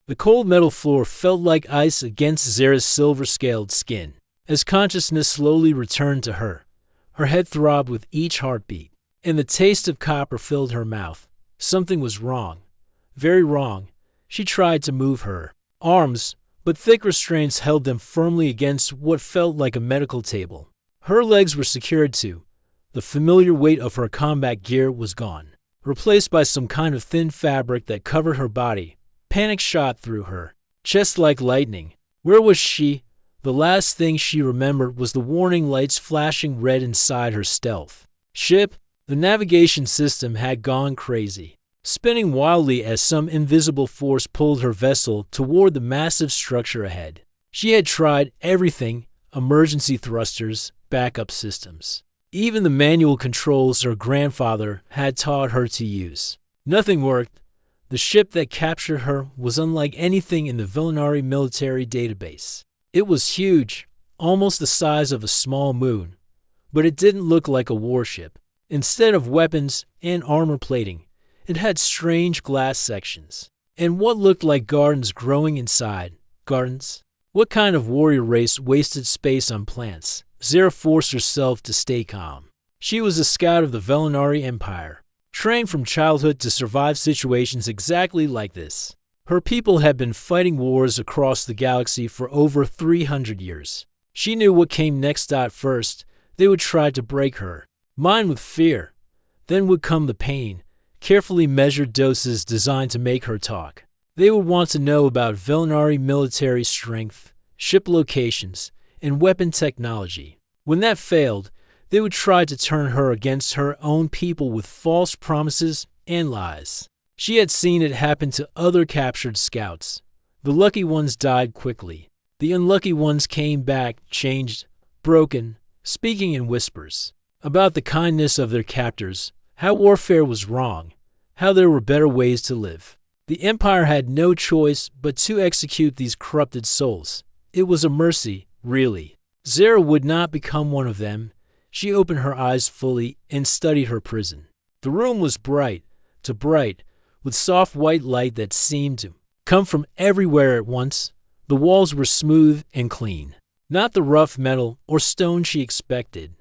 The cold metal floor felt like ice against Zara's silver-scaled skin. As consciousness slowly returned to her, her head throbbed with each heartbeat, and the taste of copper filled her mouth. Something was wrong. Very wrong. She tried to move her arms, but thick restraints held them firmly against what felt like a medical table. Her legs were secured too. The familiar weight of her combat gear was gone, replaced by some kind of thin fabric that covered her body. Panic shot through her chest like lightning. Where was she? The last thing she remembered was the warning lights flashing red inside her stealth ship. The navigation system had gone crazy, spinning wildly as some invisible force pulled her vessel toward the massive structure ahead. She had tried everything: emergency thrusters, backup systems, even the manual controls her grandfather had taught her to use. Nothing worked. The ship that captured her was unlike anything in the Villanari military database. It was huge, almost the size of a small moon, but it didn't look like a warship. Instead of weapons and armor plating, it had strange glass sections, and what looked like gardens growing inside. Gardens? What kind of warrior race wasted space on plants? Zara forced herself to stay calm. She was a scout of the Villanari Empire, trained from childhood to survive situations exactly like this. Her people had been fighting wars across the galaxy for over 300 years. She knew what came next. First, they would try to break her mind with fear. Then would come the pain, carefully measured doses designed to make her talk. They would want to know about Villanari military strength, ship locations, and weapon technology. When that failed, they would try to turn her against her own people with false promises and lies. She had seen it happen to other captured scouts. The lucky ones died quickly. The unlucky ones came back, changed, broken, speaking in whispers about the kindness of their captors, how warfare was wrong, how there were better ways to live. The Empire had no choice but to execute these corrupted souls. It was a mercy, really. Zara would not become one of them. She opened her eyes fully and studied her prison. The room was bright, too bright, with soft white light that seemed to come from everywhere at once. The walls were smooth and clean, not the rough metal or stone she expected.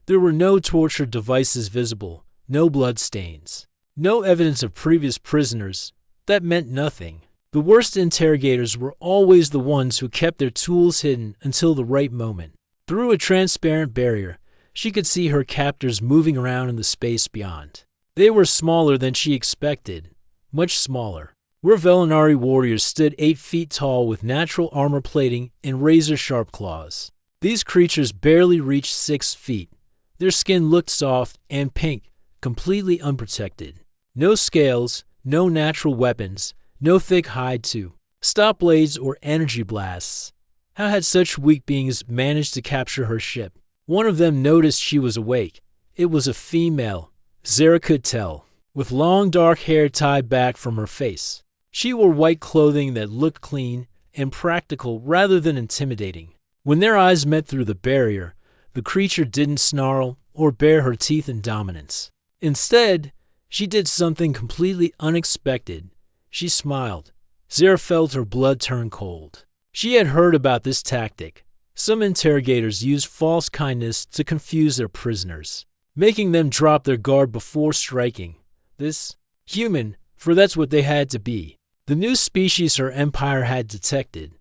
There were no torture devices visible, no blood stains, no evidence of previous prisoners. That meant nothing. The worst interrogators were always the ones who kept their tools hidden until the right moment. Through a transparent barrier, she could see her captors moving around in the space beyond. They were smaller than she expected, much smaller. Where Villanari warriors stood 8 feet tall with natural armor plating and razor-sharp claws. These creatures barely reached 6 feet. Their skin looked soft and pink, completely unprotected. No scales, no natural weapons, no thick hide to stop blades or energy blasts. How had such weak beings managed to capture her ship? One of them noticed she was awake. It was a female, Zara could tell, with long dark hair tied back from her face. She wore white clothing that looked clean and practical rather than intimidating. When their eyes met through the barrier, the creature didn't snarl or bare her teeth in dominance. Instead, she did something completely unexpected. She smiled. Zara felt her blood turn cold. She had heard about this tactic. Some interrogators used false kindness to confuse their prisoners, making them drop their guard before striking. This human, for that's what they had to be, the new species her empire had detected,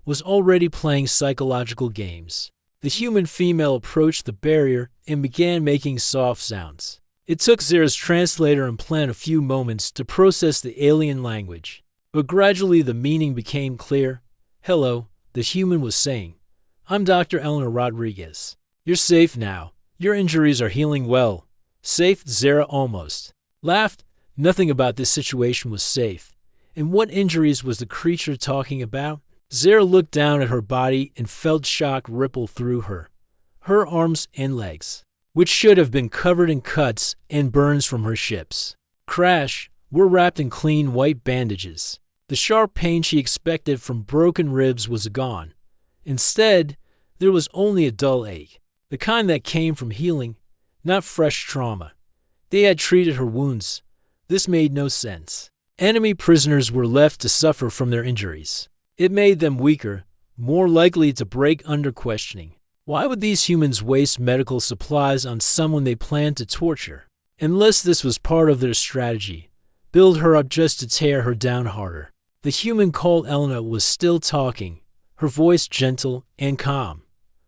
was already playing psychological games. The human female approached the barrier and began making soft sounds. It took Zara's translator and plant a few moments to process the alien language, but gradually the meaning became clear. "Hello," the human was saying. "I'm Dr. Eleanor Rodriguez. You're safe now. Your injuries are healing well." Safe? Zara almost laughed. Nothing about this situation was safe. And what injuries was the creature talking about? Zara looked down at her body and felt shock ripple through her. Her arms and legs, which should have been covered in cuts and burns from her ship's crash, were wrapped in clean white bandages. The sharp pain she expected from broken ribs was gone. Instead, there was only a dull ache, the kind that came from healing, not fresh trauma. They had treated her wounds. This made no sense. Enemy prisoners were left to suffer from their injuries. It made them weaker, more likely to break under questioning. Why would these humans waste medical supplies on someone they planned to torture? Unless this was part of their strategy, build her up just to tear her down harder. The human called Elena was still talking, her voice gentle and calm.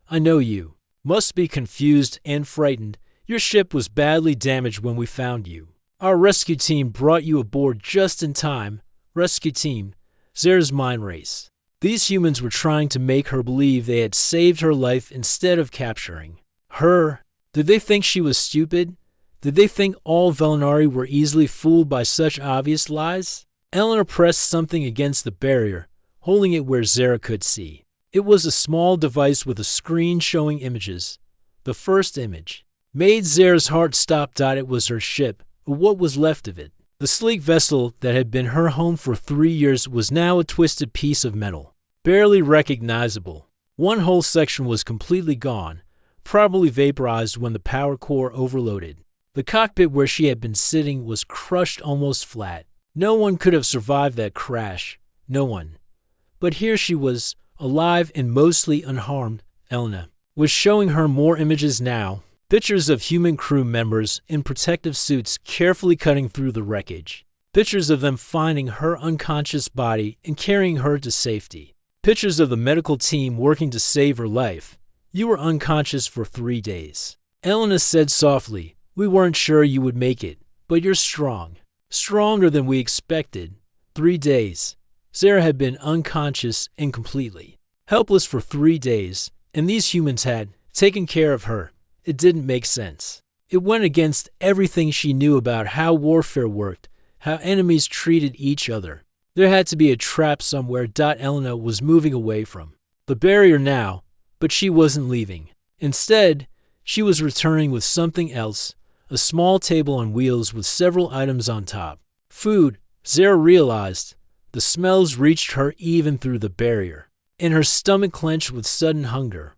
I know you must be confused and frightened. Your ship was badly damaged when we found you. Our rescue team brought you aboard just in time. Rescue team, Zara's mind race. These humans were trying to make her believe they had saved her life instead of capturing her. Did they think she was stupid? Did they think all Velinari were easily fooled by such obvious lies? Eleanor pressed something against the barrier, holding it where Zara could see. It was a small device with a screen showing images. The first image made Zara's heart stop. It was her ship, or what was left of it. The sleek vessel that had been her home for 3 years was now a twisted piece of metal, barely recognizable. One whole section was completely gone, probably vaporized when the power core overloaded. The cockpit where she had been sitting was crushed almost flat. No one could have survived that crash. No one. But here she was, alive and mostly unharmed. Elena was showing her more images now. Pictures of human crew members in protective suits carefully cutting through the wreckage. Pictures of them finding her unconscious body and carrying her to safety. Pictures of the medical team working to save her life. You were unconscious for 3 days. Elena said softly, we weren't sure you would make it, but you're strong. Stronger than we expected. 3 days. Zara had been unconscious and completely helpless for 3 days, and these humans had taken care of her. It didn't make sense. It went against everything she knew about how warfare worked, how enemies treated each other. There had to be a trap somewhere. Elena was moving away from the barrier now, but she wasn't leaving. Instead, she was returning with something else, a small table on wheels with several items on top. Food, Zara realized. The smells reached her even through the barrier, and her stomach clenched with sudden hunger.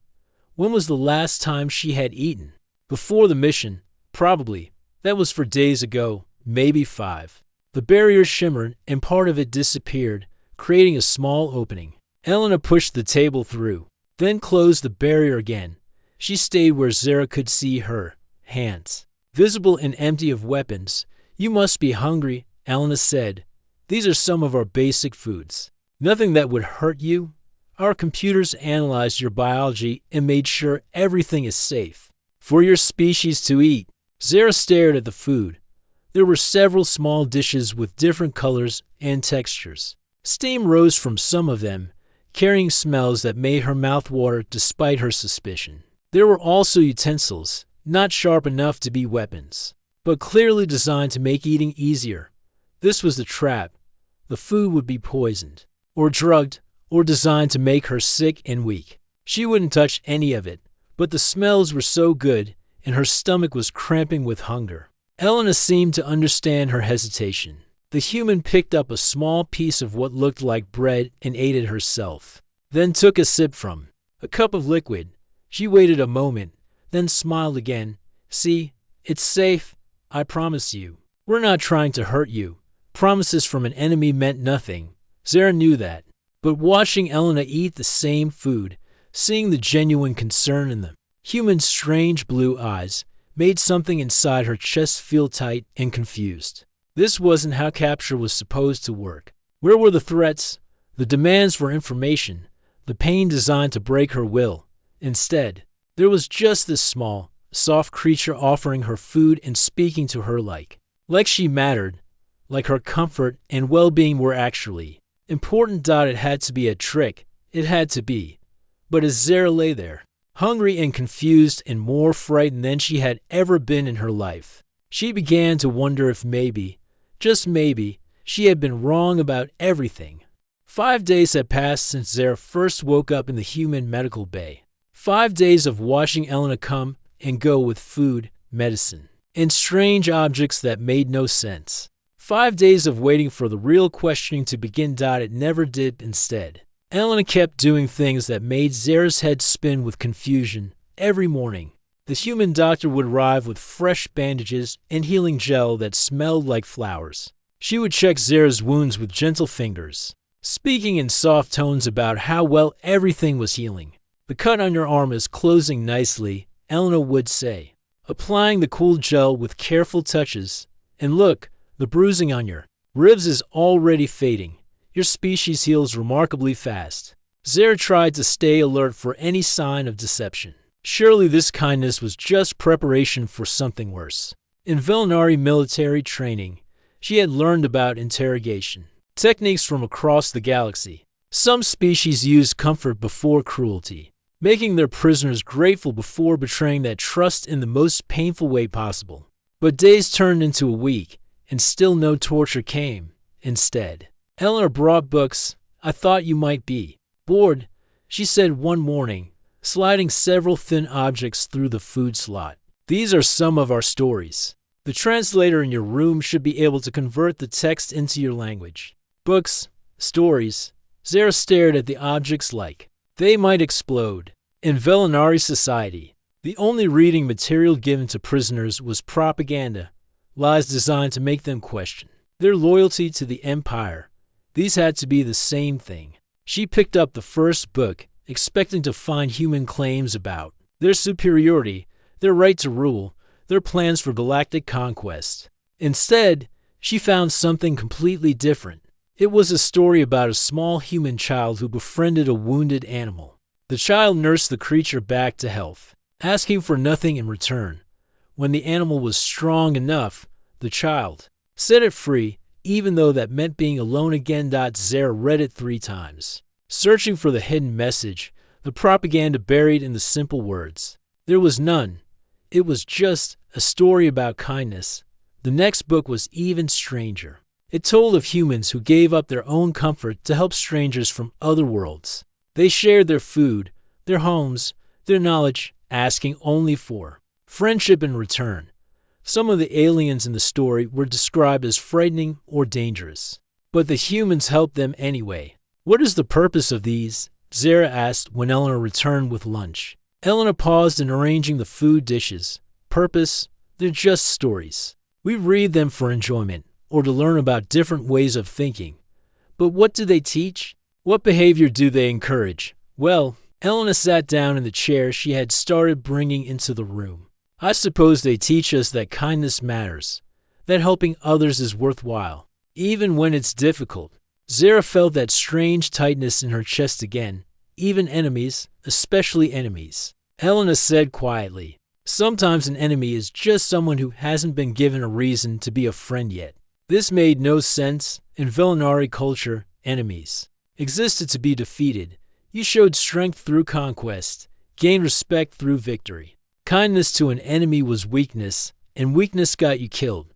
When was the last time she had eaten? Before the mission, probably. That was for days ago, maybe 5. The barrier shimmered, and part of it disappeared, creating a small opening. Elena pushed the table through, then closed the barrier again. She stayed where Zara could see her hands, visible and empty of weapons. You must be hungry, Elena said. These are some of our basic foods. Nothing that would hurt you. Our computers analyzed your biology and made sure everything is safe for your species to eat. Zara stared at the food. There were several small dishes with different colors and textures. Steam rose from some of them, carrying smells that made her mouth water despite her suspicion. There were also utensils, not sharp enough to be weapons, but clearly designed to make eating easier. This was the trap. The food would be poisoned, or drugged, or designed to make her sick and weak. She wouldn't touch any of it, but the smells were so good, and her stomach was cramping with hunger. Elena seemed to understand her hesitation. The human picked up a small piece of what looked like bread and ate it herself, then took a sip from a cup of liquid. She waited a moment, then smiled again. See, it's safe, I promise you. We're not trying to hurt you. Promises from an enemy meant nothing. Zara knew that. But watching Elena eat the same food, seeing the genuine concern in the human's strange blue eyes, made something inside her chest feel tight and confused. This wasn't how capture was supposed to work. Where were the threats, the demands for information, the pain designed to break her will? Instead, there was just this small, soft creature offering her food and speaking to her like she mattered, like her comfort and well-being were actually important. It had to be a trick. It had to be. But as Zara lay there, hungry and confused and more frightened than she had ever been in her life, she began to wonder if maybe, just maybe, she had been wrong about everything. 5 days had passed since Zara first woke up in the human medical bay. 5 days of watching Elena come and go with food, medicine, and strange objects that made no sense. 5 days of waiting for the real questioning to begin. It never did. Instead, Elena kept doing things that made Zara's head spin with confusion. Every morning, the human doctor would arrive with fresh bandages and healing gel that smelled like flowers. She would check Zara's wounds with gentle fingers, speaking in soft tones about how well everything was healing. "The cut on your arm is closing nicely," Elena would say, applying the cool gel with careful touches. "And look, the bruising on your ribs is already fading. Your species heals remarkably fast." Zara tried to stay alert for any sign of deception. Surely this kindness was just preparation for something worse. In Velinari military training, she had learned about interrogation techniques from across the galaxy. Some species used comfort before cruelty, making their prisoners grateful before betraying that trust in the most painful way possible. But days turned into a week, and still no torture came. Instead, Eleanor brought books. "I thought you might be bored," she said one morning, sliding several thin objects through the food slot. "These are some of our stories. The translator in your room should be able to convert the text into your language." Books, stories. Zara stared at the objects like they might explode. In Velinari society, the only reading material given to prisoners was propaganda, lies designed to make them question their loyalty to the Empire. These had to be the same thing. She picked up the first book, expecting to find human claims about their superiority, their right to rule, their plans for galactic conquest. Instead, she found something completely different. It was a story about a small human child who befriended a wounded animal. The child nursed the creature back to health, asking for nothing in return. When the animal was strong enough, the child set it free, even though that meant being alone again. Zara read it 3 times, searching for the hidden message, the propaganda buried in the simple words. There was none. It was just a story about kindness. The next book was even stranger. It told of humans who gave up their own comfort to help strangers from other worlds. They shared their food, their homes, their knowledge, asking only for friendship in return. Some of the aliens in the story were described as frightening or dangerous, but the humans helped them anyway. "What is the purpose of these?" Zara asked when Eleanor returned with lunch. Eleanor paused in arranging the food dishes. "Purpose? They're just stories. We read them for enjoyment, or to learn about different ways of thinking. But what do they teach? What behavior do they encourage?" "Well," Eleanor sat down in the chair she had started bringing into the room. "I suppose they teach us that kindness matters, that helping others is worthwhile, even when it's difficult." Zara felt that strange tightness in her chest again. "Even enemies, especially enemies," Eleanor said quietly. "Sometimes an enemy is just someone who hasn't been given a reason to be a friend yet." This made no sense. In Velinari culture, enemies existed to be defeated. You showed strength through conquest, gained respect through victory. Kindness to an enemy was weakness, and weakness got you killed.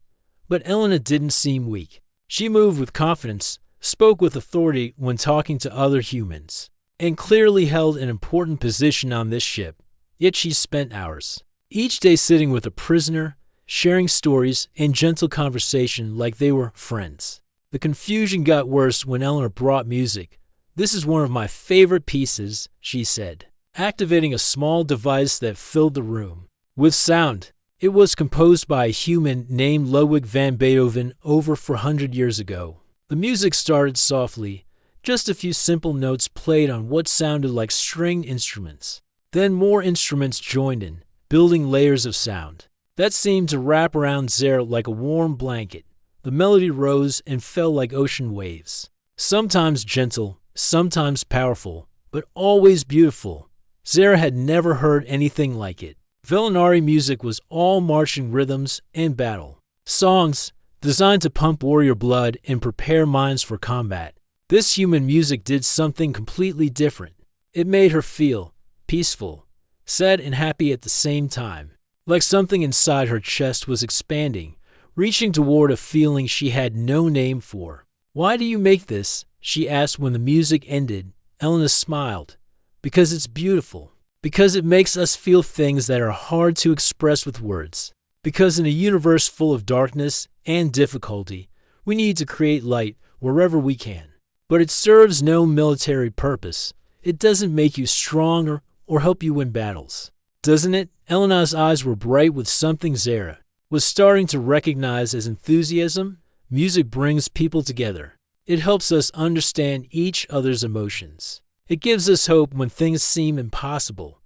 But Eleanor didn't seem weak. She moved with confidence, spoke with authority when talking to other humans, and clearly held an important position on this ship. Yet she spent hours each day sitting with a prisoner, sharing stories and gentle conversation like they were friends. The confusion got worse when Eleanor brought music. "This is one of my favorite pieces," she said, activating a small device that filled the room with sound. It was composed by a human named Ludwig van Beethoven over 400 years ago. The music started softly, just a few simple notes played on what sounded like stringed instruments. Then more instruments joined in, building layers of sound that seemed to wrap around Zara like a warm blanket. The melody rose and fell like ocean waves, sometimes gentle, sometimes powerful, but always beautiful. Zara had never heard anything like it. Velinari music was all marching rhythms and battle songs, designed to pump warrior blood and prepare minds for combat. This human music did something completely different. It made her feel peaceful, sad and happy at the same time, like something inside her chest was expanding, reaching toward a feeling she had no name for. "Why do you make this?" she asked when the music ended. Eleanor smiled. "Because it's beautiful. Because it makes us feel things that are hard to express with words. Because in a universe full of darkness and difficulty, we need to create light wherever we can. But it serves no military purpose. It doesn't make you stronger or help you win battles. Doesn't it?" Eleanor's eyes were bright with something Zara was starting to recognize as enthusiasm. Music brings people together. It helps us understand each other's emotions. It gives us hope when things seem impossible.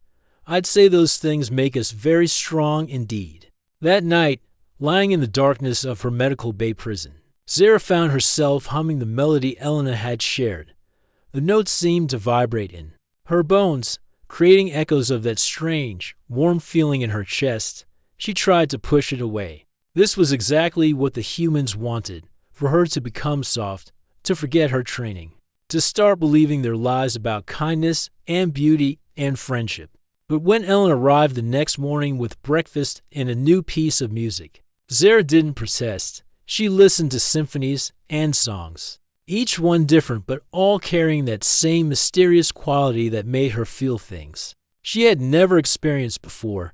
I'd say those things make us very strong indeed. That night, lying in the darkness of her medical bay prison, Zara found herself humming the melody Elena had shared. The notes seemed to vibrate in her bones, creating echoes of that strange, warm feeling in her chest. She tried to push it away. This was exactly what the humans wanted, for her to become soft, to forget her training, to start believing their lies about kindness and beauty and friendship. But when Ellen arrived the next morning with breakfast and a new piece of music, Zara didn't protest. She listened to symphonies and songs, each one different but all carrying that same mysterious quality that made her feel things she had never experienced before.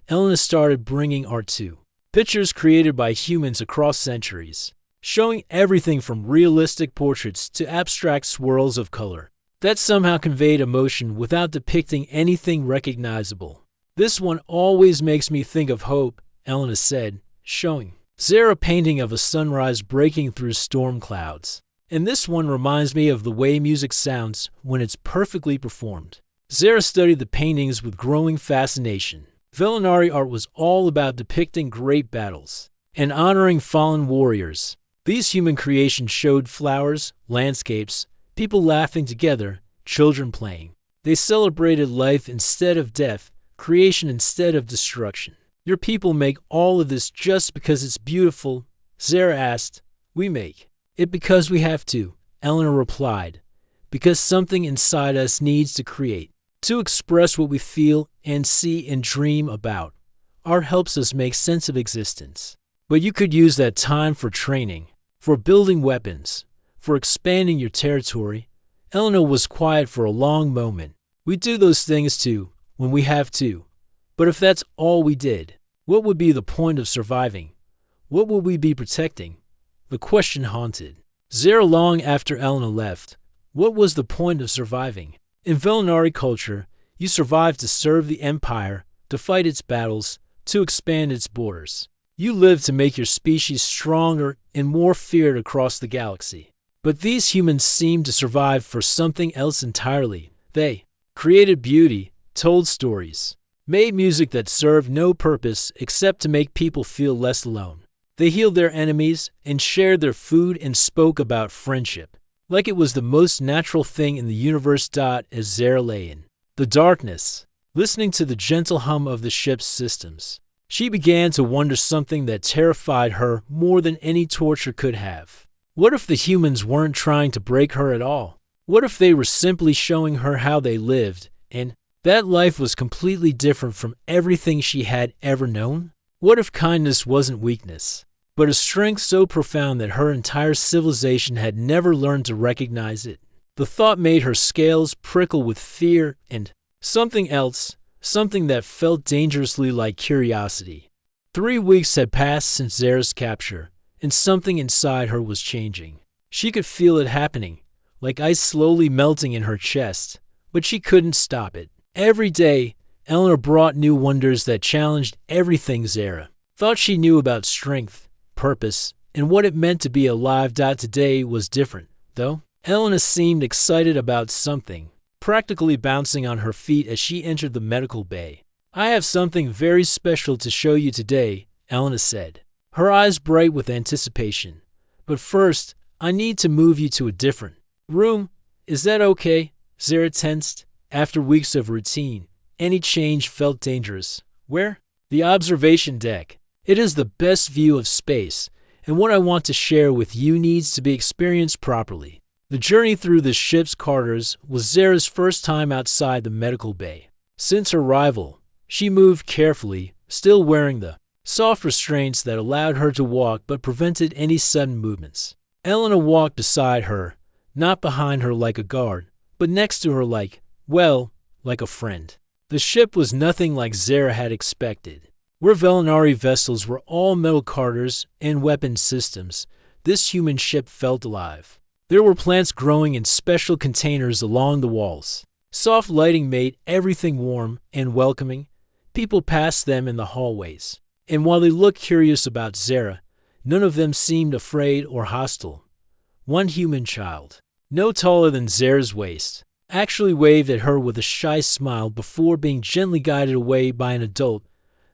Elena started bringing art too, pictures created by humans across centuries, showing everything from realistic portraits to abstract swirls of color that somehow conveyed emotion without depicting anything recognizable. "This one always makes me think of hope," Elena said, showing Zara a painting of a sunrise breaking through storm clouds. "And this one reminds me of the way music sounds when it's perfectly performed." Zara studied the paintings with growing fascination. Velinari art was all about depicting great battles and honoring fallen warriors. These human creations showed flowers, landscapes, people laughing together, children playing. They celebrated life instead of death, creation instead of destruction. "Your people make all of this just because it's beautiful?" Zara asked. "We make it because we have to," Eleanor replied. "Because something inside us needs to create, to express what we feel and see and dream about. Art helps us make sense of existence. But you could use that time for training, for building weapons, for expanding your territory." Eleanor was quiet for a long moment. "We do those things too, when we have to. But if that's all we did, what would be the point of surviving? What would we be protecting?" The question haunted Zara long after Elena left. What was the point of surviving? In Velinari culture, you survived to serve the Empire, to fight its battles, to expand its borders. You lived to make your species stronger and more feared across the galaxy. But these humans seemed to survive for something else entirely. They created beauty, told stories, made music that served no purpose except to make people feel less alone. They healed their enemies and shared their food and spoke about friendship, like it was the most natural thing in the universe. As Zara lay in the darkness, listening to the gentle hum of the ship's systems, she began to wonder something that terrified her more than any torture could have. What if the humans weren't trying to break her at all? What if they were simply showing her how they lived, and that life was completely different from everything she had ever known? What if kindness wasn't weakness, but a strength so profound that her entire civilization had never learned to recognize it? The thought made her scales prickle with fear and something else, something that felt dangerously like curiosity. 3 weeks had passed since Zara's capture, and something inside her was changing. She could feel it happening, like ice slowly melting in her chest, but she couldn't stop it. Every day, Eleanor brought new wonders that challenged everything Zara thought she knew about strength, purpose, and what it meant to be alive. Today was different, though. Eleanor seemed excited about something, practically bouncing on her feet as she entered the medical bay. "I have something very special to show you today," Eleanor said, her eyes bright with anticipation. "But first, I need to move you to a different room. Is that okay?" Zara tensed. After weeks of routine, any change felt dangerous. "Where?" "The observation deck. It is the best view of space, and what I want to share with you needs to be experienced properly." The journey through the ship's corridors was Zara's first time outside the medical bay. Since her arrival, she moved carefully, still wearing the soft restraints that allowed her to walk but prevented any sudden movements. Eleanor walked beside her, not behind her like a guard, but next to her like a friend. The ship was nothing like Zara had expected. Where Velinari vessels were all metal corridors and weapon systems, this human ship felt alive. There were plants growing in special containers along the walls. Soft lighting made everything warm and welcoming. People passed them in the hallways, and while they looked curious about Zara, None of them seemed afraid or hostile. One human child, no taller than Zara's waist, actually waved at her with a shy smile before being gently guided away by an adult.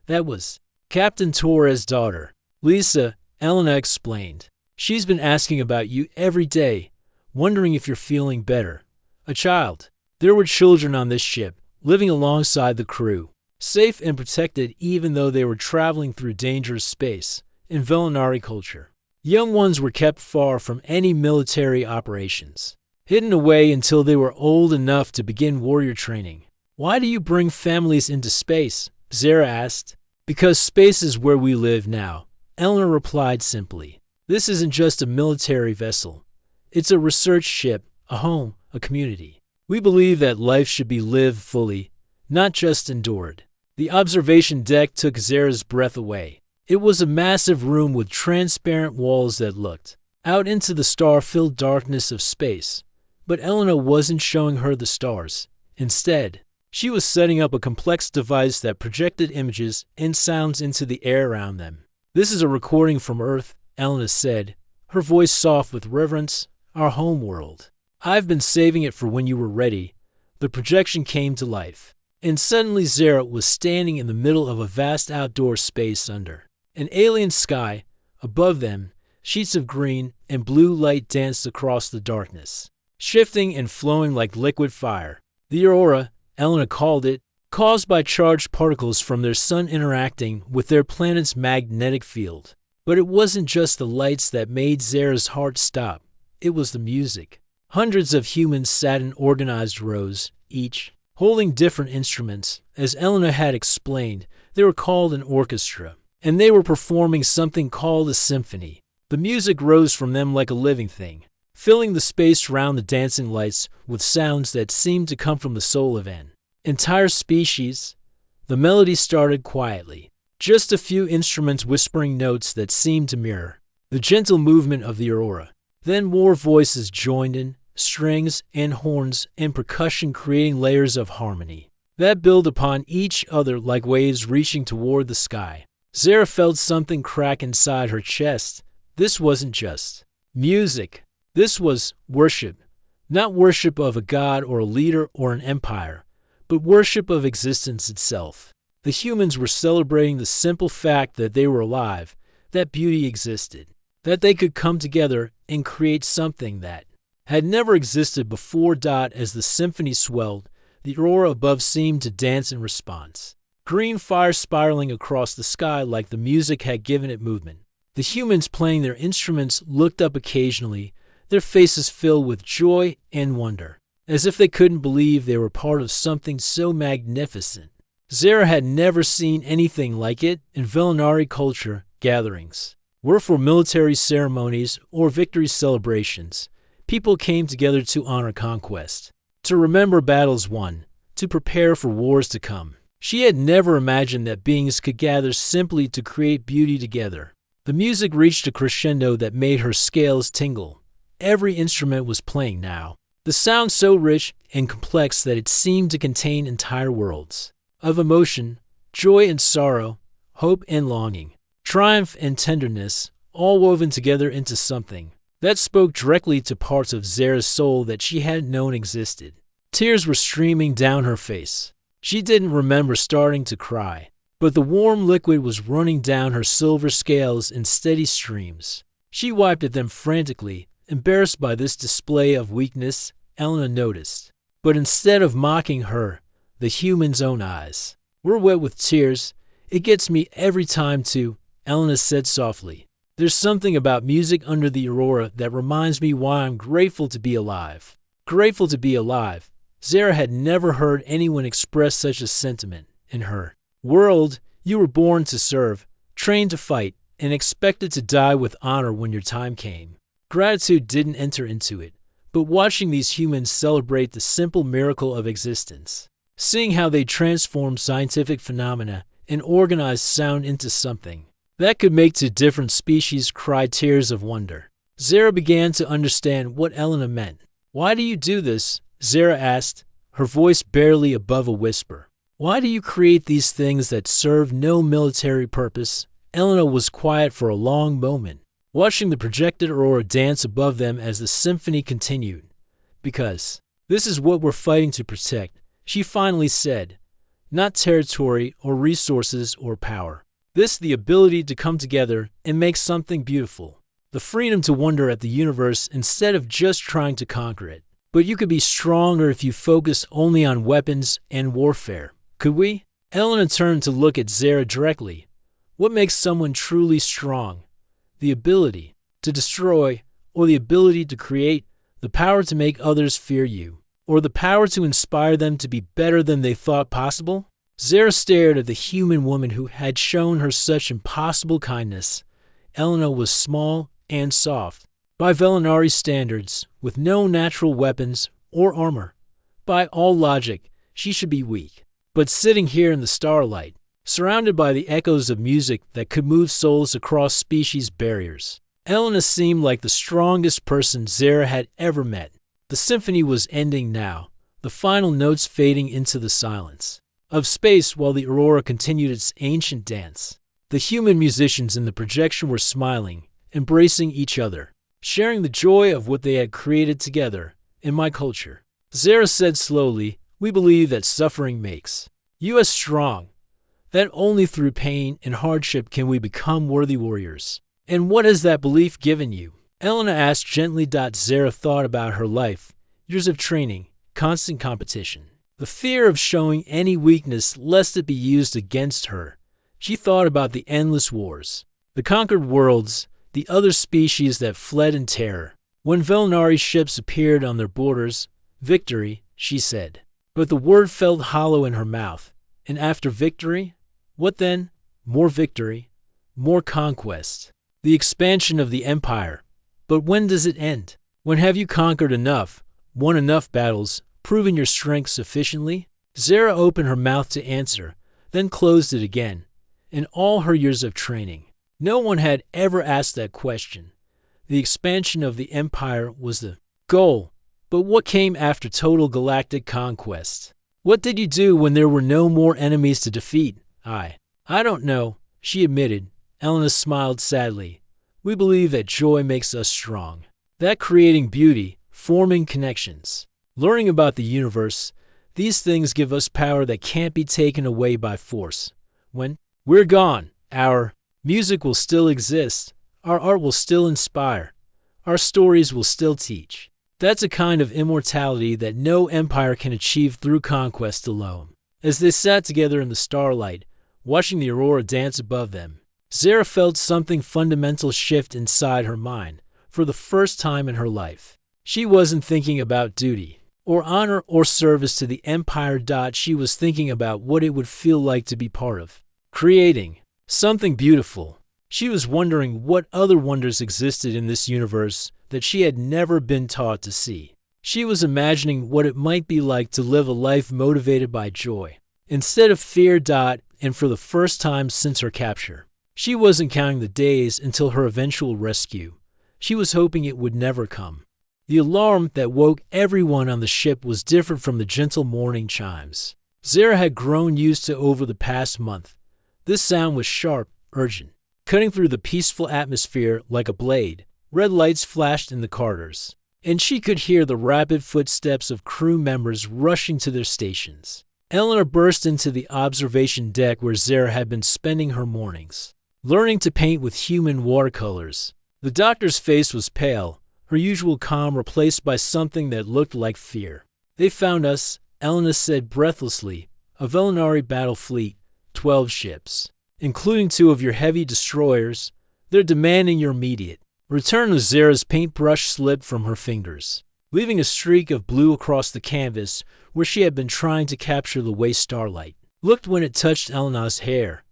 That was Captain Torres' daughter, Lisa, Elena explained. She's been asking about you every day, wondering if you're feeling better. A child. There were children on this ship, living alongside the crew, safe and protected even though they were traveling through dangerous space. In Velinari culture, young ones were kept far from any military operations, hidden away until they were old enough to begin warrior training. Why do you bring families into space? Zara asked. Because space is where we live now, Eleanor replied simply. This isn't just a military vessel. It's a research ship, a home, a community. We believe that life should be lived fully, not just endured. The observation deck took Zara's breath away. It was a massive room with transparent walls that looked out into the star-filled darkness of space. But Elena wasn't showing her the stars. Instead, she was setting up a complex device that projected images and sounds into the air around them. This is a recording from Earth, Elena said, her voice soft with reverence. Our home world. I've been saving it for when you were ready. The projection came to life, and suddenly Zara was standing in the middle of a vast outdoor space under an alien sky. Above them, sheets of green and blue light danced across the darkness, shifting and flowing like liquid fire. The aurora, Elena called it, caused by charged particles from their sun interacting with their planet's magnetic field. But it wasn't just the lights that made Zara's heart stop. It was the music. Hundreds of humans sat in organized rows, each holding different instruments. As Elena had explained, they were called an orchestra, and they were performing something called a symphony. The music rose from them like a living thing, filling the space around the dancing lights with sounds that seemed to come from the soul of an entire species. The melody started quietly, just a few instruments whispering notes that seemed to mirror the gentle movement of the aurora. Then more voices joined in, strings and horns and percussion creating layers of harmony that build upon each other like waves reaching toward the sky. Zara felt something crack inside her chest. This wasn't just music. This was worship. Not worship of a god or a leader or an empire, but worship of existence itself. The humans were celebrating the simple fact that they were alive, that beauty existed, that they could come together and create something that had never existed before. As the symphony swelled, the aurora above seemed to dance in response. Green fire spiraling across the sky like the music had given it movement. The humans playing their instruments looked up occasionally, their faces filled with joy and wonder, as if they couldn't believe they were part of something so magnificent. Zara had never seen anything like it in Velinari culture. Gatherings were for military ceremonies or victory celebrations. People came together to honor conquest, to remember battles won, to prepare for wars to come. She had never imagined that beings could gather simply to create beauty together. The music reached a crescendo that made her scales tingle. Every instrument was playing now, the sound so rich and complex that it seemed to contain entire worlds of emotion, joy and sorrow, hope and longing, triumph and tenderness, all woven together into something that spoke directly to parts of Zara's soul that she hadn't known existed. Tears were streaming down her face. She didn't remember starting to cry, but the warm liquid was running down her silver scales in steady streams. She wiped at them frantically, embarrassed by this display of weakness. Elena noticed. But instead of mocking her, the human's own eyes were wet with tears. It gets me every time too, Elena said softly. There's something about music under the aurora that reminds me why I'm grateful to be alive. Grateful to be alive. Zara had never heard anyone express such a sentiment. In her world, you were born to serve, trained to fight, and expected to die with honor when your time came. Gratitude didn't enter into it, but watching these humans celebrate the simple miracle of existence, seeing how they transformed scientific phenomena and organized sound into something that could make two different species cry tears of wonder. Zara began to understand what Elena meant. Why do you do this? Zara asked, her voice barely above a whisper. Why do you create these things that serve no military purpose? Elena was quiet for a long moment. watching the projected aurora dance above them as the symphony continued. Because this is what we're fighting to protect, she finally said. Not territory or resources or power. This the ability to come together and make something beautiful. The freedom to wonder at the universe instead of just trying to conquer it. But you could be stronger if you focus only on weapons and warfare. Could we? Elena turned to look at Zara directly. What makes someone truly strong? The ability to destroy, or the ability to create, the power to make others fear you, or the power to inspire them to be better than they thought possible? Zara stared at the human woman who had shown her such impossible kindness. Elena was small and soft. By Velinari's standards, with no natural weapons or armor. By all logic, she should be weak. But sitting here in the starlight, surrounded by the echoes of music that could move souls across species barriers, Elena seemed like the strongest person Zara had ever met. The symphony was ending now, the final notes fading into the silence of space while the aurora continued its ancient dance. The human musicians in the projection were smiling, embracing each other, sharing the joy of what they had created together. In my culture, Zara said slowly, we believe that suffering makes us strong, that only through pain and hardship can we become worthy warriors. And what has that belief given you? Elena asked gently. Zara thought about her life, years of training, constant competition, the fear of showing any weakness lest it be used against her. She thought about the endless wars, the conquered worlds, the other species that fled in terror. When Velinari's ships appeared on their borders, victory, she said. But the word felt hollow in her mouth. And after victory? What then? More victory, more conquest, the expansion of the empire. But when does it end? When have you conquered enough, won enough battles, proven your strength sufficiently? Zara opened her mouth to answer, then closed it again. In all her years of training, no one had ever asked that question. The expansion of the empire was the goal. But what came after total galactic conquest? What did you do when there were no more enemies to defeat? I don't know, she admitted. Elena smiled sadly. We believe that joy makes us strong. That creating beauty, forming connections, learning about the universe, these things give us power that can't be taken away by force. When we're gone, our music will still exist, our art will still inspire, our stories will still teach. That's a kind of immortality that no empire can achieve through conquest alone. As they sat together in the starlight, watching the aurora dance above them, Zara felt something fundamental shift inside her mind for the first time in her life. She wasn't thinking about duty, or honor, or service to the empire. She was thinking about what it would feel like to be part of creating something beautiful. She was wondering what other wonders existed in this universe that she had never been taught to see. She was imagining what it might be like to live a life motivated by joy, instead of fear. And for the first time since her capture, she wasn't counting the days until her eventual rescue. She was hoping it would never come. The alarm that woke everyone on the ship was different from the gentle morning chimes Zara had grown used to over the past month. This sound was sharp, urgent, cutting through the peaceful atmosphere like a blade. Red lights flashed in the corridors, and she could hear the rapid footsteps of crew members rushing to their stations. Eleanor burst into the observation deck where Zara had been spending her mornings, learning to paint with human watercolors. The doctor's face was pale, her usual calm replaced by something that looked like fear. They found us, Eleanor said breathlessly, a Velinari battle fleet, 12 ships, including 2 of your heavy destroyers. They're demanding your immediate return. Zara's paintbrush slipped from her fingers, leaving a streak of blue across the canvas where she had been trying to capture the way starlight looked when it touched Eleanor's hair.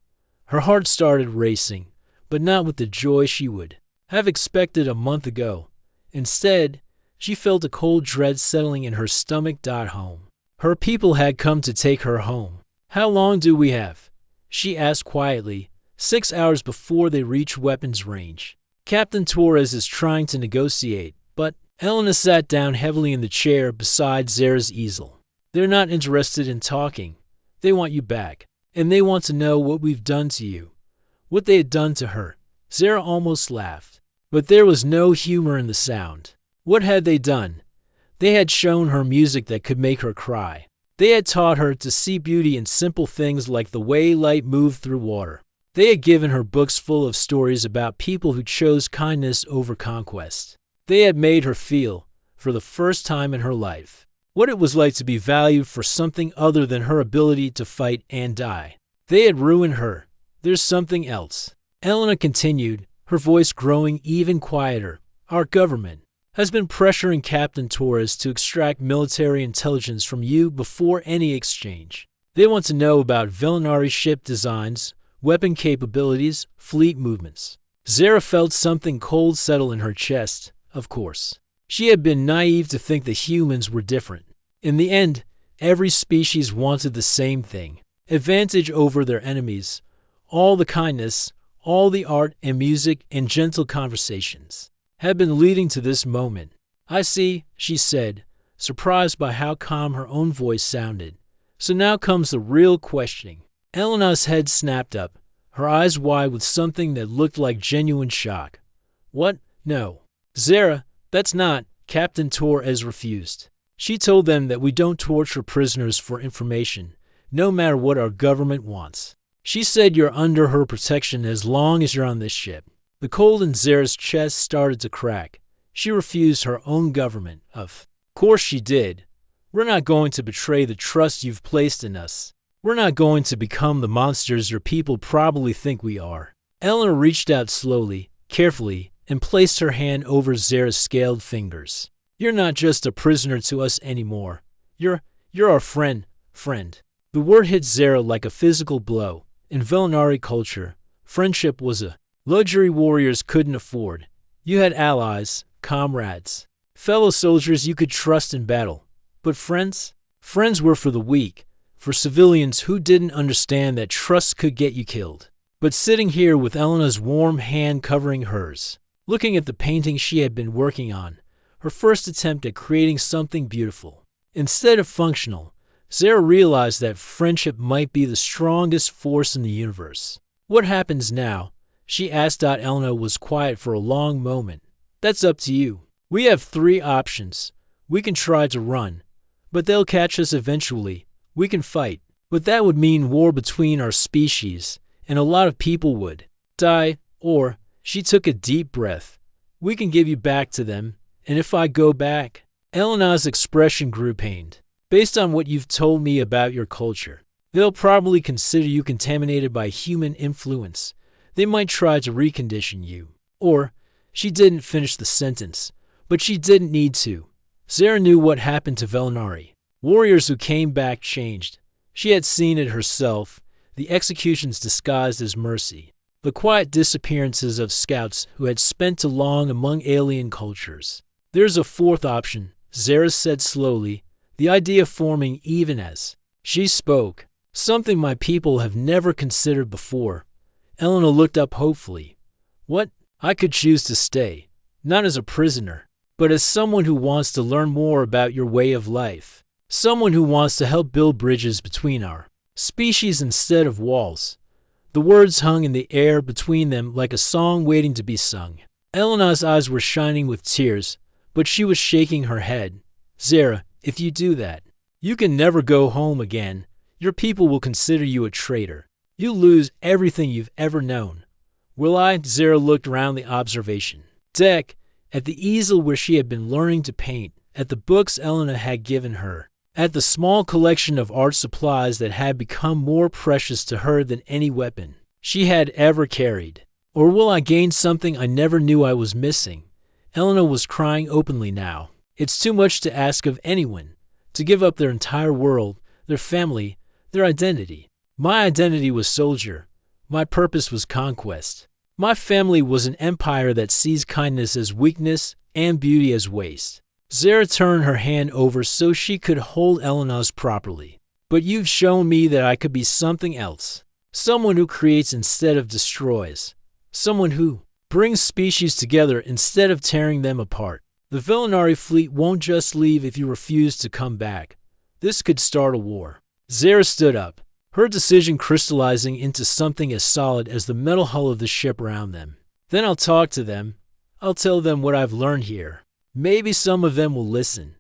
Her heart started racing, but not with the joy she would have expected a month ago. Instead, she felt a cold dread settling in her stomach. Home. Her people had come to take her home. How long do we have? She asked quietly. 6 hours before they reach weapons range. Captain Torres is trying to negotiate, but Elena sat down heavily in the chair beside Zara's easel. They're not interested in talking. They want you back, and they want to know what we've done to you, what they had done to her. Zara almost laughed. But there was no humor in the sound. What had they done? They had shown her music that could make her cry. They had taught her to see beauty in simple things like the way light moved through water. They had given her books full of stories about people who chose kindness over conquest. They had made her feel, for the first time in her life, what it was like to be valued for something other than her ability to fight and die. They had ruined her. There's something else. Elena continued, her voice growing even quieter. Our government has been pressuring Captain Torres to extract military intelligence from you before any exchange. They want to know about Villanari ship designs, weapon capabilities, fleet movements. Zara felt something cold settle in her chest, of course. She had been naive to think the humans were different. In the end, every species wanted the same thing: advantage over their enemies, all the kindness, all the art and music and gentle conversations had been leading to this moment. I see, she said, surprised by how calm her own voice sounded. So now comes the real questioning. Elena's head snapped up, her eyes wide with something that looked like genuine shock. What? No. Zara, that's not. Captain Torres refused. She told them that we don't torture prisoners for information, no matter what our government wants. She said you're under her protection as long as you're on this ship. The cold in Zara's chest started to crack. She refused her own government. Of course she did. We're not going to betray the trust you've placed in us. We're not going to become the monsters your people probably think we are. Eleanor reached out slowly, carefully, and placed her hand over Zara's scaled fingers. You're not just a prisoner to us anymore. You're our friend. The word hit Zara like a physical blow. In Villanari culture, friendship was a luxury warriors couldn't afford. You had allies, comrades, fellow soldiers you could trust in battle. But friends? Friends were for the weak, for civilians who didn't understand that trust could get you killed. But sitting here with Elena's warm hand covering hers, looking at the painting she had been working on, her first attempt at creating something beautiful, instead of functional, Zara realized that friendship might be the strongest force in the universe. What happens now? She asked. Elena was quiet for a long moment. That's up to you. We have 3 options. We can try to run, but they'll catch us eventually. We can fight, but that would mean war between our species, and a lot of people would die. Or, she took a deep breath, we can give you back to them, and if I go back, Elena's expression grew pained. Based on what you've told me about your culture, they'll probably consider you contaminated by human influence. They might try to recondition you. Or, she didn't finish the sentence, but she didn't need to. Zara knew what happened to Villanari. Warriors who came back changed. She had seen it herself, the executions disguised as mercy, the quiet disappearances of scouts who had spent too long among alien cultures. There's a 4th option, Zara said slowly, the idea forming even as she spoke. Something my people have never considered before. Elena looked up hopefully. What? I could choose to stay, not as a prisoner, but as someone who wants to learn more about your way of life. Someone who wants to help build bridges between our species instead of walls. The words hung in the air between them like a song waiting to be sung. Elena's eyes were shining with tears, but she was shaking her head. Zara, if you do that, you can never go home again. Your people will consider you a traitor. You'll lose everything you've ever known. Will I? Zara looked around the observation deck, at the easel where she had been learning to paint, at the books Elena had given her, at the small collection of art supplies that had become more precious to her than any weapon she had ever carried. Or will I gain something I never knew I was missing? Elena was crying openly now. It's too much to ask of anyone, to give up their entire world, their family, their identity. My identity was soldier. My purpose was conquest. My family was an empire that sees kindness as weakness and beauty as waste. Zara turned her hand over so she could hold Elena's properly. But you've shown me that I could be something else. Someone who creates instead of destroys. Someone who brings species together instead of tearing them apart. The Villanari fleet won't just leave if you refuse to come back. This could start a war. Zara stood up, her decision crystallizing into something as solid as the metal hull of the ship around them. Then I'll talk to them. I'll tell them what I've learned here. Maybe some of them will listen.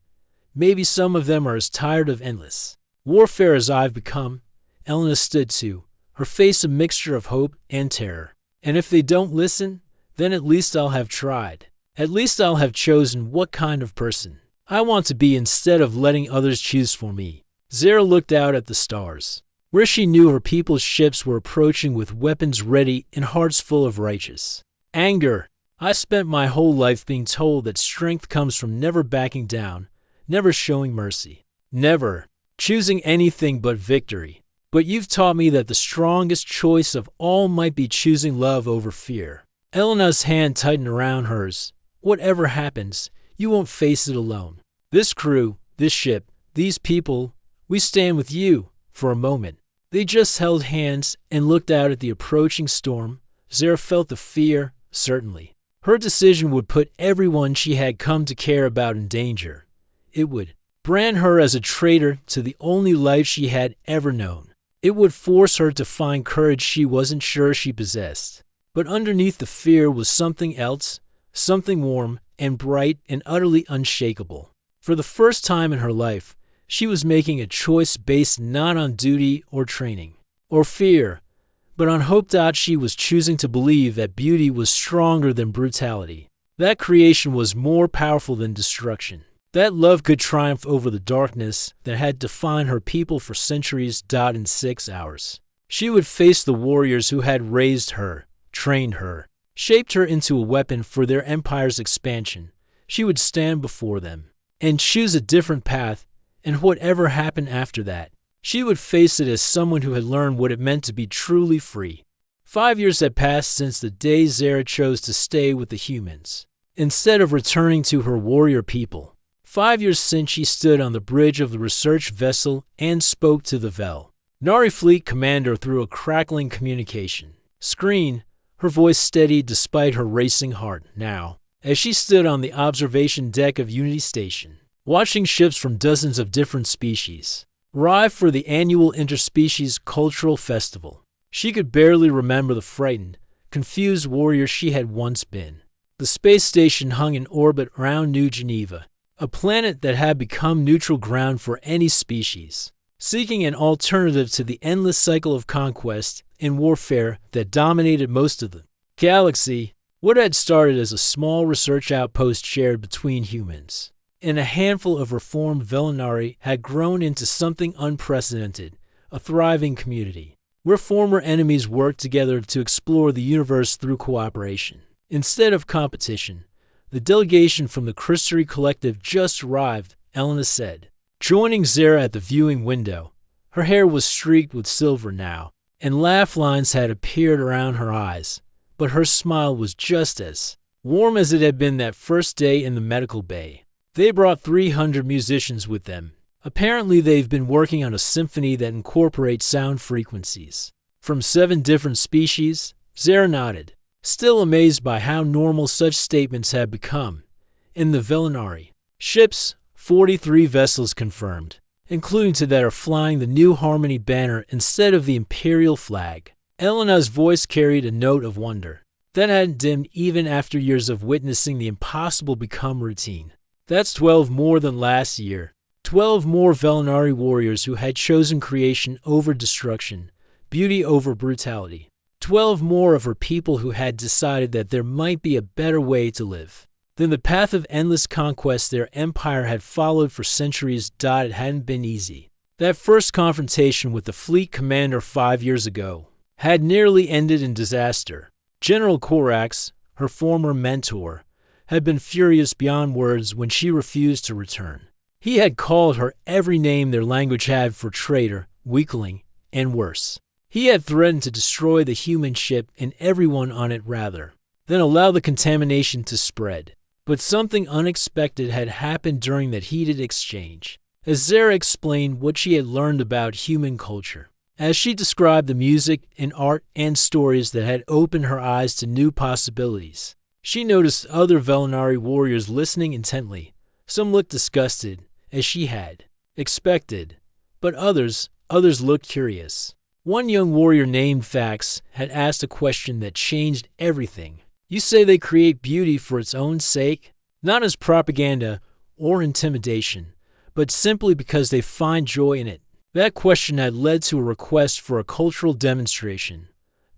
Maybe some of them are as tired of endless warfare as I've become. Elena stood too, her face a mixture of hope and terror. And if they don't listen, then at least I'll have tried. At least I'll have chosen what kind of person I want to be instead of letting others choose for me. Zara looked out at the stars, where she knew her people's ships were approaching with weapons ready and hearts full of righteous anger. I spent my whole life being told that strength comes from never backing down, never showing mercy, never choosing anything but victory. But you've taught me that the strongest choice of all might be choosing love over fear. Elena's hand tightened around hers. Whatever happens, you won't face it alone. This crew, this ship, these people, we stand with you. For a moment, they just held hands and looked out at the approaching storm. Zara felt the fear, certainly. Her decision would put everyone she had come to care about in danger. It would brand her as a traitor to the only life she had ever known. It would force her to find courage she wasn't sure she possessed. But underneath the fear was something else, something warm and bright and utterly unshakable. For the first time in her life, she was making a choice based not on duty or training or fear, but on hope. She was choosing to believe that beauty was stronger than brutality, that creation was more powerful than destruction, that love could triumph over the darkness that had defined her people for centuries. In 6 hours, she would face the warriors who had raised her, trained her, shaped her into a weapon for their empire's expansion. She would stand before them and choose a different path, and whatever happened after that, she would face it as someone who had learned what it meant to be truly free. 5 years had passed since the day Zara chose to stay with the humans, instead of returning to her warrior people. 5 years since she stood on the bridge of the research vessel and spoke to the Vel Nari fleet commander through a crackling communication screen, her voice steady despite her racing heart. Now, as she stood on the observation deck of Unity Station, watching ships from dozens of different species arrive for the annual Interspecies Cultural Festival, she could barely remember the frightened, confused warrior she had once been. The space station hung in orbit around New Geneva, a planet that had become neutral ground for any species, seeking an alternative to the endless cycle of conquest and warfare that dominated most of the galaxy. What had started as a small research outpost shared between humans and a handful of reformed Velinari had grown into something unprecedented, a thriving community, where former enemies worked together to explore the universe through cooperation, instead of competition. The delegation from the Christery Collective just arrived, Elena said, joining Zara at the viewing window. Her hair was streaked with silver now, and laugh lines had appeared around her eyes, but her smile was just as warm as it had been that first day in the medical bay. They brought 300 musicians with them. Apparently they've been working on a symphony that incorporates sound frequencies from 7 different species. Zara nodded, still amazed by how normal such statements had become. In the Velinari ships, 43 vessels confirmed, including 2 that are flying the new Harmony banner instead of the Imperial flag. Elena's voice carried a note of wonder that hadn't dimmed even after years of witnessing the impossible become routine. That's 12 more than last year. 12 more Velinari warriors who had chosen creation over destruction, beauty over brutality. 12 more of her people who had decided that there might be a better way to live than the path of endless conquest their empire had followed for centuries. It hadn't been easy. That first confrontation with the fleet commander 5 years ago had nearly ended in disaster. General Korax, her former mentor, had been furious beyond words when she refused to return. He had called her every name their language had for traitor, weakling, and worse. He had threatened to destroy the human ship and everyone on it rather than allow the contamination to spread. But something unexpected had happened during that heated exchange, as Zara explained what she had learned about human culture. As she described the music and art and stories that had opened her eyes to new possibilities, she noticed other Velinari warriors listening intently. Some looked disgusted, as she had expected, but others looked curious. One young warrior named Fax had asked a question that changed everything. You say they create beauty for its own sake, not as propaganda or intimidation, but simply because they find joy in it. That question had led to a request for a cultural demonstration.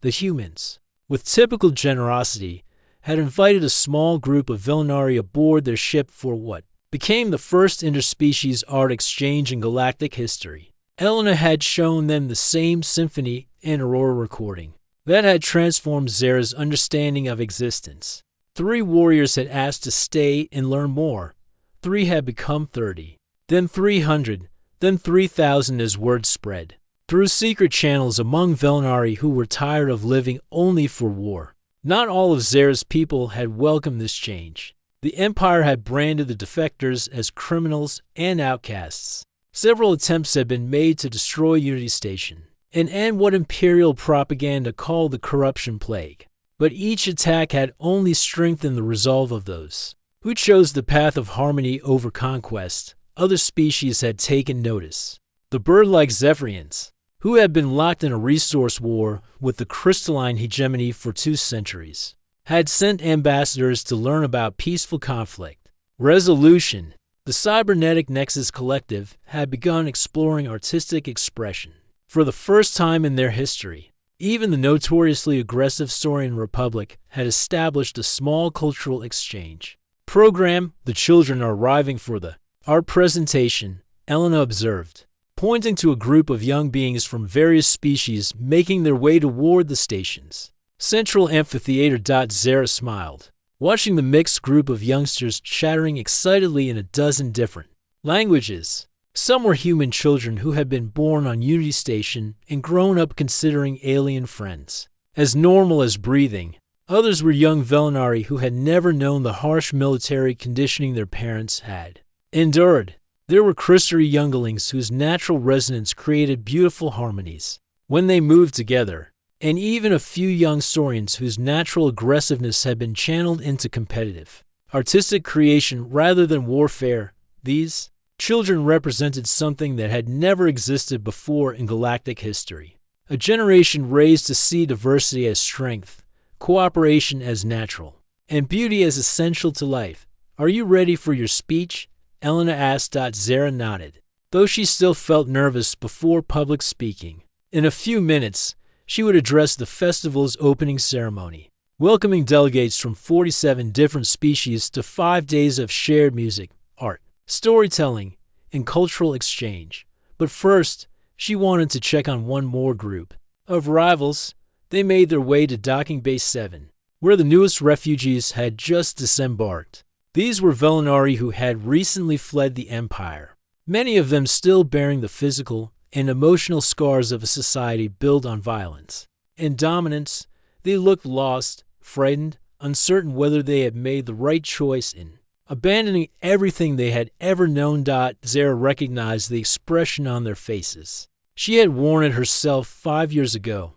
The humans, with typical generosity, had invited a small group of Villanari aboard their ship for what became the first interspecies art exchange in galactic history. Elena had shown them the same symphony and aurora recording that had transformed Zara's understanding of existence. 3 warriors had asked to stay and learn more. 3 had become 30, then 300, then 3,000 as word spread through secret channels among Villanari who were tired of living only for war. Not all of Zara's people had welcomed this change. The Empire had branded the defectors as criminals and outcasts. Several attempts had been made to destroy Unity Station and end what Imperial propaganda called the corruption plague. But each attack had only strengthened the resolve of those who chose the path of harmony over conquest. Other species had taken notice. The bird-like Zephyrians, who had been locked in a resource war with the crystalline hegemony for 2 centuries, had sent ambassadors to learn about peaceful conflict resolution. The Cybernetic Nexus Collective had begun exploring artistic expression. For the first time in their history, even the notoriously aggressive Saurian Republic had established a small cultural exchange program. The children are arriving for the art presentation, Elena observed, pointing to a group of young beings from various species making their way toward the station's central amphitheater. Zara smiled, watching the mixed group of youngsters chattering excitedly in a dozen different languages. Some were human children who had been born on Unity Station and grown up considering alien friends as normal as breathing. Others were young Villanari who had never known the harsh military conditioning their parents had endured. There were Crystary younglings whose natural resonance created beautiful harmonies when they moved together, and even a few young Saurians whose natural aggressiveness had been channeled into competitive, artistic creation rather than warfare. These children represented something that had never existed before in galactic history. A generation raised to see diversity as strength, cooperation as natural, and beauty as essential to life. Are you ready for your speech? Elena asked. Zara nodded, though she still felt nervous before public speaking. In a few minutes, she would address the festival's opening ceremony, welcoming delegates from 47 different species to 5 days of shared music, art, storytelling, and cultural exchange. But first, she wanted to check on one more group of rivals. They made their way to Docking Base 7, where the newest refugees had just disembarked. These were Villanari who had recently fled the Empire, many of them still bearing the physical and emotional scars of a society built on violence and dominance. They looked lost, frightened, uncertain whether they had made the right choice in abandoning everything they had ever known. Zara recognized the expression on their faces. She had worn it herself 5 years ago.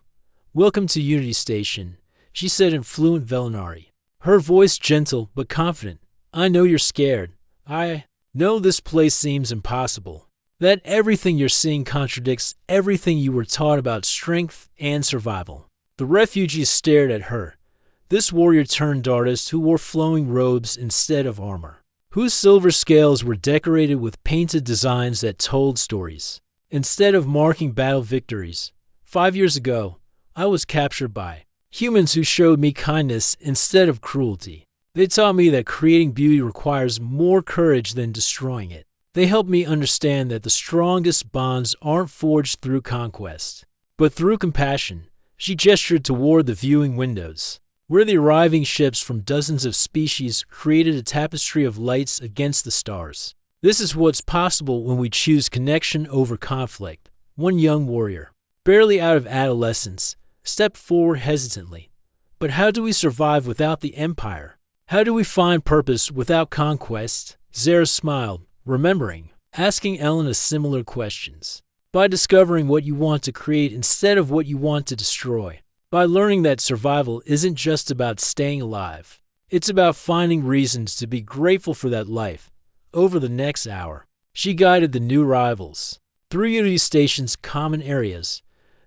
"Welcome to Unity Station," she said in fluent Villanari, her voice gentle but confident. "I know you're scared. I know this place seems impossible, that everything you're seeing contradicts everything you were taught about strength and survival." The refugees stared at her, this warrior-turned artist who wore flowing robes instead of armor, whose silver scales were decorated with painted designs that told stories instead of marking battle victories. 5 years ago, I was captured by humans who showed me kindness instead of cruelty. They taught me that creating beauty requires more courage than destroying it. They helped me understand that the strongest bonds aren't forged through conquest, but through compassion. She gestured toward the viewing windows, where the arriving ships from dozens of species created a tapestry of lights against the stars. "This is what's possible when we choose connection over conflict," one young warrior, barely out of adolescence, stepped forward hesitantly. "But how do we survive without the Empire? How do we find purpose without conquest?" Zara smiled, remembering asking Elena similar questions. "By discovering what you want to create instead of what you want to destroy. By learning that survival isn't just about staying alive. It's about finding reasons to be grateful for that life." Over the next hour, she guided the new rivals through Unity Station's common areas.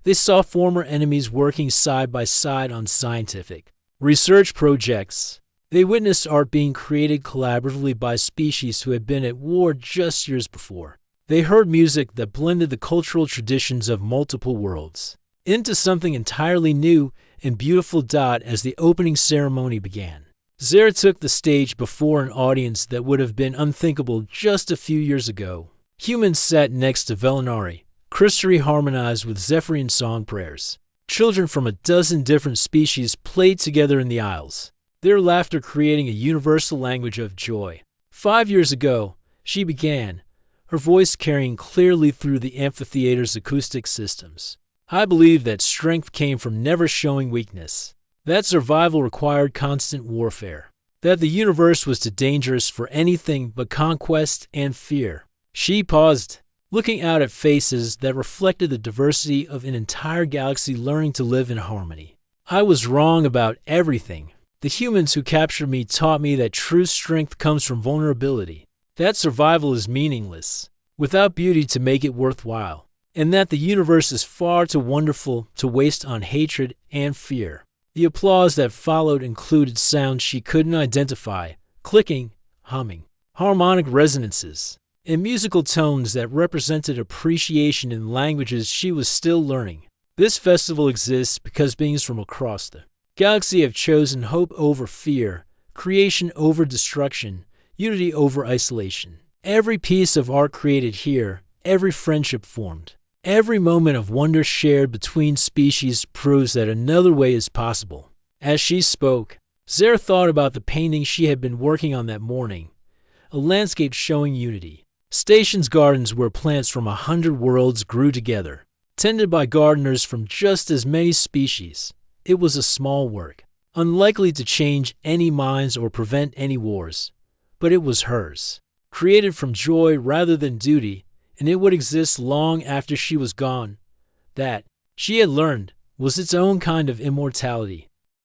They saw former enemies working side by side on scientific research projects. They witnessed art being created collaboratively by species who had been at war just years before. They heard music that blended the cultural traditions of multiple worlds into something entirely new and beautiful. As the opening ceremony began, Zara took the stage before an audience that would have been unthinkable just a few years ago. Humans sat next to Velinari. Christery harmonized with Zephyrian song prayers. Children from a dozen different species played together in the aisles, their laughter creating a universal language of joy. 5 years ago, she began, her voice carrying clearly through the amphitheater's acoustic systems. I believe that strength came from never showing weakness, that survival required constant warfare, that the universe was too dangerous for anything but conquest and fear. She paused, looking out at faces that reflected the diversity of an entire galaxy learning to live in harmony. I was wrong about everything. The humans who captured me taught me that true strength comes from vulnerability, that survival is meaningless without beauty to make it worthwhile, and that the universe is far too wonderful to waste on hatred and fear. The applause that followed included sounds she couldn't identify, clicking, humming, harmonic resonances, and musical tones that represented appreciation in languages she was still learning. This festival exists because beings from across the galaxy have chosen hope over fear, creation over destruction, unity over isolation. Every piece of art created here, every friendship formed, every moment of wonder shared between species proves that another way is possible. As she spoke, Zara thought about the painting she had been working on that morning, a landscape showing unity. Station's gardens where plants from 100 worlds grew together, tended by gardeners from just as many species. It was a small work, unlikely to change any minds or prevent any wars, but it was hers, created from joy rather than duty, and it would exist long after she was gone. That, she had learned, was its own kind of immortality.